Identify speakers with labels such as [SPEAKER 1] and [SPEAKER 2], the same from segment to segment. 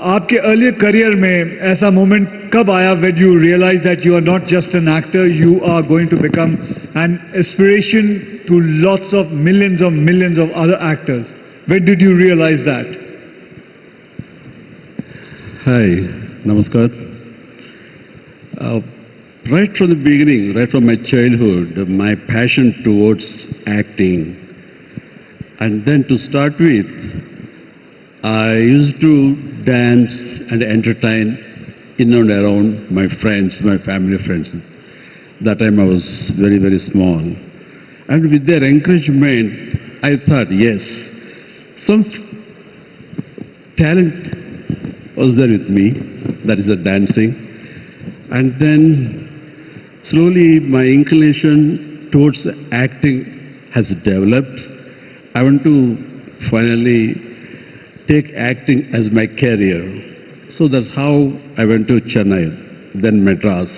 [SPEAKER 1] आपके earlier career में ऐसा मोमेंट कब आया when you realized that you are not just an actor, you are going to become an inspiration to lots of millions of other actors? When did you realize that?
[SPEAKER 2] Hi, Namaskar. Right from the beginning, right from my childhood, my passion towards acting. And then to start with, I used to dance and entertain in and around my friends, my family friends. That time I was very, very small. And with their encouragement, I thought, yes, some talent was there with me, that is the dancing. And then slowly my inclination towards acting has developed. I want to finally take acting as my career. So that's how I went to Chennai, then Madras.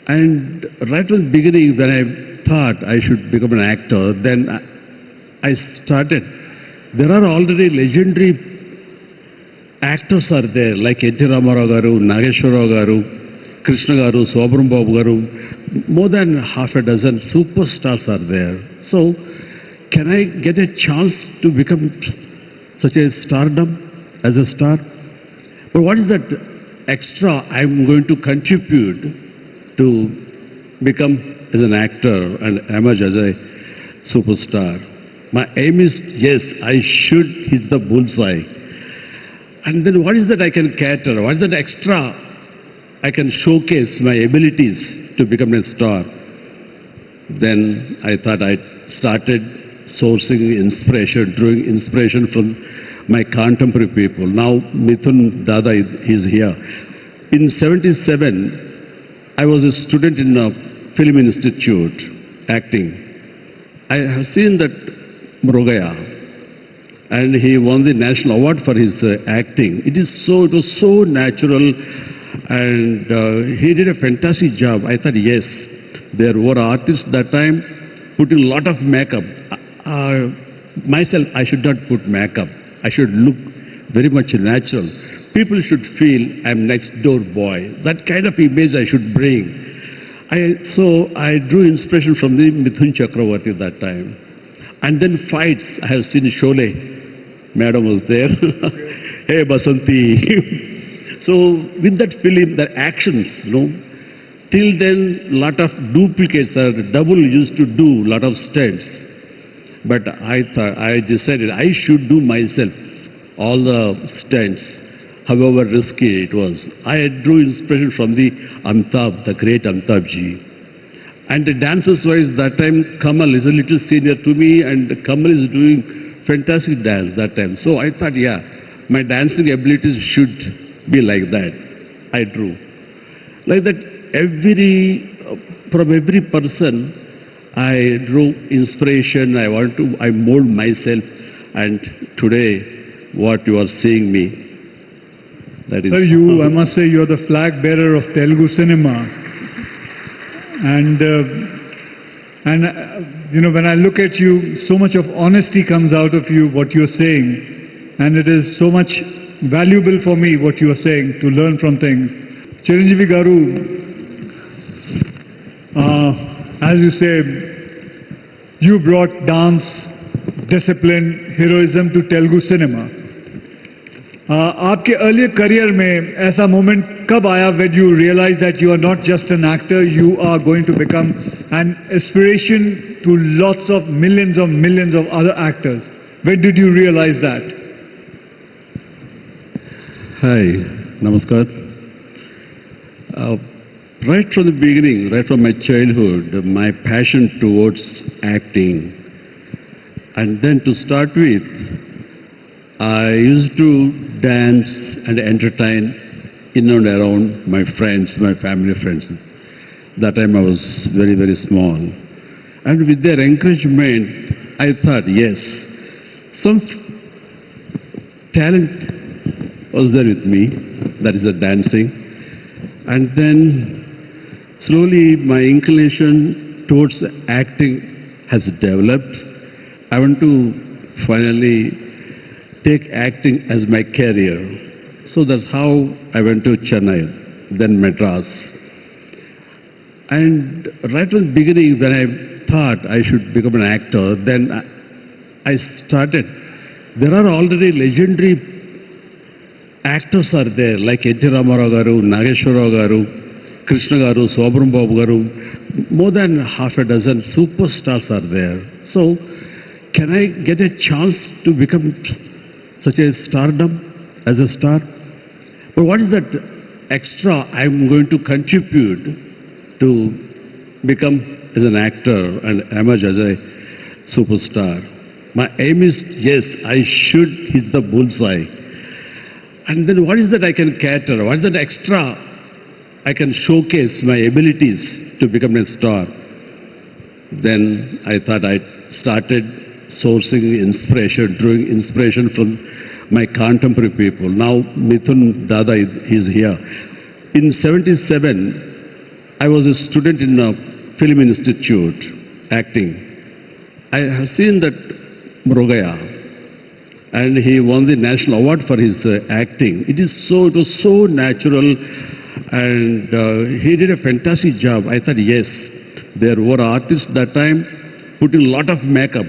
[SPEAKER 2] And right from the beginning, when I thought I should become an actor, then I started. There are already legendary actors are there, like N.T. Ramarao garu, Nageshwara garu, Krishna garu, Sobram Babu garu. More than half a dozen superstars are there. So, can I get a chance to become such a stardom as a star? But what is that extra I'm going to contribute to become as an actor and emerge as a superstar? My aim is, yes, I should hit the bullseye. And then what is that I can cater? What is that extra I can showcase my abilities to become a star? Then I thought I started sourcing inspiration, drawing inspiration from my contemporary people. Now Mithun Dada is here. In 77, I was a student in a film institute, acting. I have seen that Mrugaya, and he won the national award for his acting. It was so natural, and he did a fantastic job. I thought, yes, there were artists that time putting a lot of makeup. Myself, I should not put makeup. I should look very much natural. People should feel I'm next door boy. That kind of image I should bring. So I drew inspiration from the Mithun Chakravarti that time. And then fights, I have seen Sholay. Madam was there. Hey Basanti. So with that film, the actions, till then lot of duplicates, double used to do lot of stunts. But I decided I should do myself all the stunts, however risky it was. I drew inspiration from the Amitabh, the great Amitabh ji. And the dancers wise, that time Kamal is a little senior to me, and Kamal is doing fantastic dance that time. So I thought, yeah, my dancing abilities should be like that. I drew. Like that, from every person, I drew inspiration. I mold myself, and today, what you are seeing me, that is.
[SPEAKER 1] Sir, I must say, you are the flag bearer of Telugu cinema, and when I look at you, so much of honesty comes out of you, what you are saying, and it is so much valuable for me what you are saying, to learn from things. Chiranjeevi Garu, as you say, you brought dance, discipline, heroism to Telugu cinema. आपके earlier career में ऐसा moment कब आया when you realized that you are not just an actor, you are going to become an inspiration to lots of millions of other actors? When did you realize that?
[SPEAKER 2] Hi, Namaskar. Right from the beginning, right from my childhood, my passion towards acting. And then to start with, I used to dance and entertain in and around my friends, my family friends. That time I was very, very small. And with their encouragement, I thought, yes, some talent was there with me, that is the dancing. And then slowly my inclination towards acting has developed. I want to finally take acting as my career. So that's how I went to Chennai, then Madras. And right from the beginning, when I thought I should become an actor, then I started. There are already legendary actors are there, like N.T. Ramarao garu, Nageshwarao garu, Krishna garu, Sobram Babu garu. More than half a dozen superstars are there. So, can I get a chance to become such a stardom as a star? But what is that extra I'm going to contribute to become as an actor and emerge as a superstar? My aim is, yes, I should hit the bullseye. And then what is that I can cater? What is that extra I can showcase my abilities to become a star? Then I thought I started sourcing inspiration, drawing inspiration from my contemporary people. Now Mithun Dada is here. In 77, I was a student in a film institute, acting. I have seen that Mrugaya, and he won the national award for his acting. It was so natural, and he did a fantastic job. I thought, yes, there were artists that time putting a lot of makeup.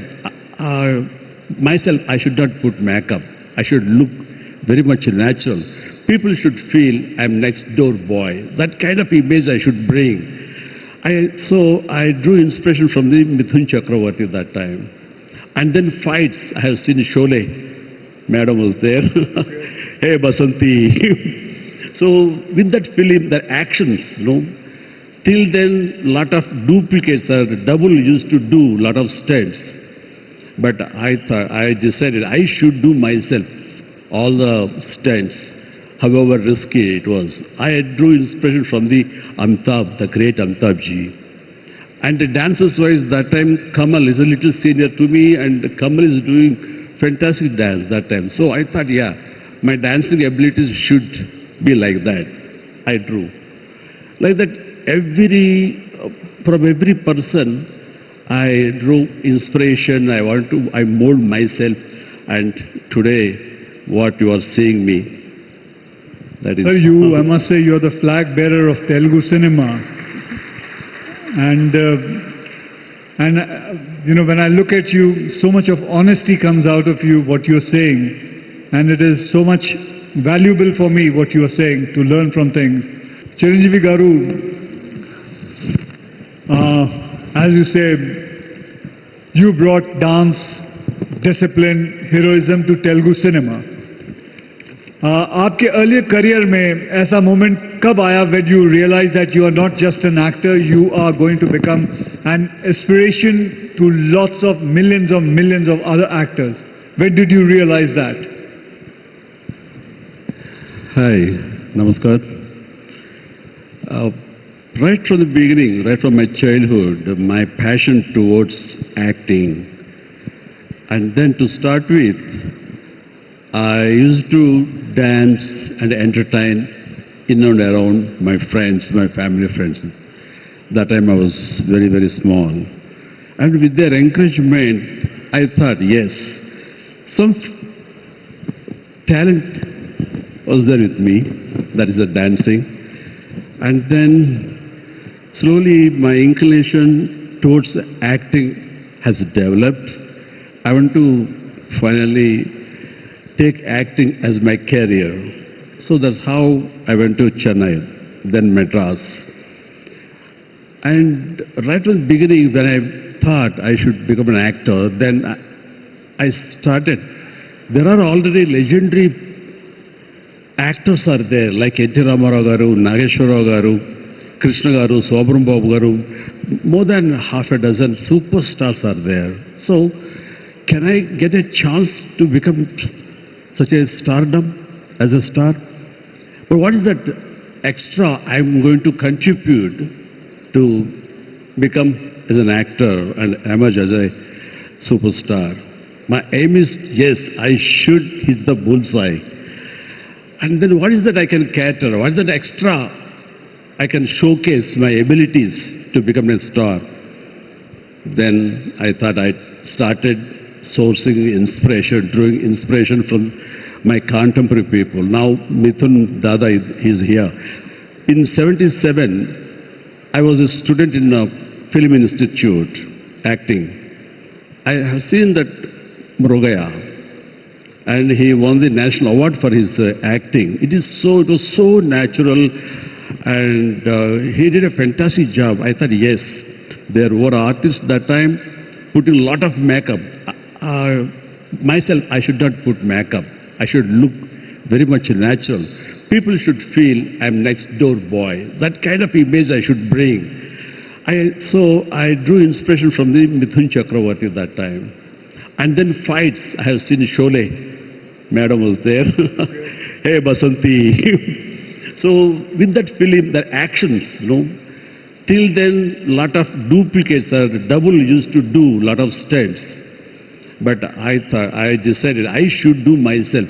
[SPEAKER 2] Myself, I should not put makeup. I should look very much natural. People should feel I'm next door boy. That kind of image I should bring. So I drew inspiration from the Mithun Chakravarti that time. And then fights, I have seen Sholay. Madam was there. Hey Basanti. So with that film, the actions, till then lot of duplicates, double used to do lot of stunts. But I decided I should do myself all the stunts, however risky it was. I drew inspiration from the Amitabh, the great Amitabh ji. And the dancers wise, that time Kamal is a little senior to me, and Kamal is doing fantastic dance that time. So I thought, yeah, my dancing abilities should be like that. I drew. Like that, from every person, I drew inspiration. I mold myself. And today, what you are seeing me, that is...
[SPEAKER 1] Sir, I must say, you're the flag bearer of Telugu cinema. And when I look at you, so much of honesty comes out of you, what you're saying. And it is so much valuable for me, what you are saying, to learn from things. Chiranjeevi Garu, as you say, you brought dance, discipline, heroism to Telugu cinema. आपके earlier career में ऐसा moment कब आया when you realized that you are not just an actor, you are going to become an inspiration to lots of millions of other actors? When did you realize that?
[SPEAKER 2] Hi, namaskar. Right from the beginning, right from my childhood, my passion towards acting. And then to start with, I used to dance and entertain in and around my friends, my family friends. That time I was very, very small. And with their encouragement, I thought, yes, some talent was there with me, that is the dancing. And then slowly my inclination towards acting has developed. I want to finally take acting as my career. So that's how I went to Chennai, then Madras. And right from the beginning, when I thought I should become an actor, then I started. There are already legendary actors are there, like N.T. Ramarao garu, Nageshwarao garu, Krishna garu, Sobram Babu garu. More than half a dozen superstars are there. So, can I get a chance to become such a stardom as a star? But what is that extra I'm going to contribute to become as an actor and emerge as a superstar? My aim is, yes, I should hit the bullseye. And then what is that I can cater? What is that extra I can showcase my abilities to become a star? Then I thought I started sourcing inspiration, drawing inspiration from my contemporary people. Now Mithun Dada is here. In 77, I was a student in a film institute, acting. I have seen that Mrugaya, and he won the national award for his acting. It was so natural, and he did a fantastic job. I thought, yes, there were artists that time putting a lot of makeup. Myself, I should not put makeup. I should look very much natural. People should feel I'm next door boy. That kind of image I should bring. So I drew inspiration from the Mithun Chakravarti that time. And then fights, I have seen Sholay. Madam was there. Hey Basanti. So with that film, the actions, till then lot of duplicates double used to do lot of stunts. But I decided I should do myself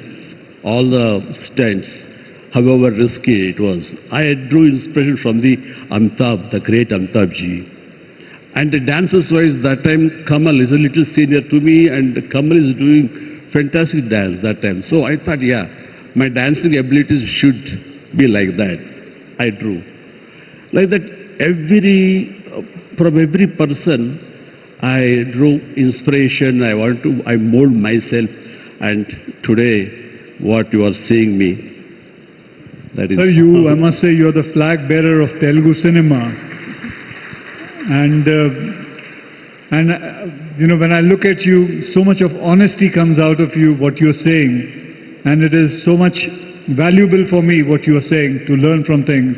[SPEAKER 2] all the stunts, however risky it was. I drew inspiration from the Amitabh, the great Amitabh ji. And the dancers wise, that time Kamal is a little senior to me, and Kamal is doing fantastic dance that time. So I thought, yeah, my dancing abilities should be like that. I drew. Like that, from every person, I drew inspiration, I mold myself, and today, what you are seeing me, that is...
[SPEAKER 1] Sir, I must say, you're the flag bearer of Telugu cinema. And when I look at you, so much of honesty comes out of you, what you're saying. And it is so much valuable for me, what you are saying, to learn from things.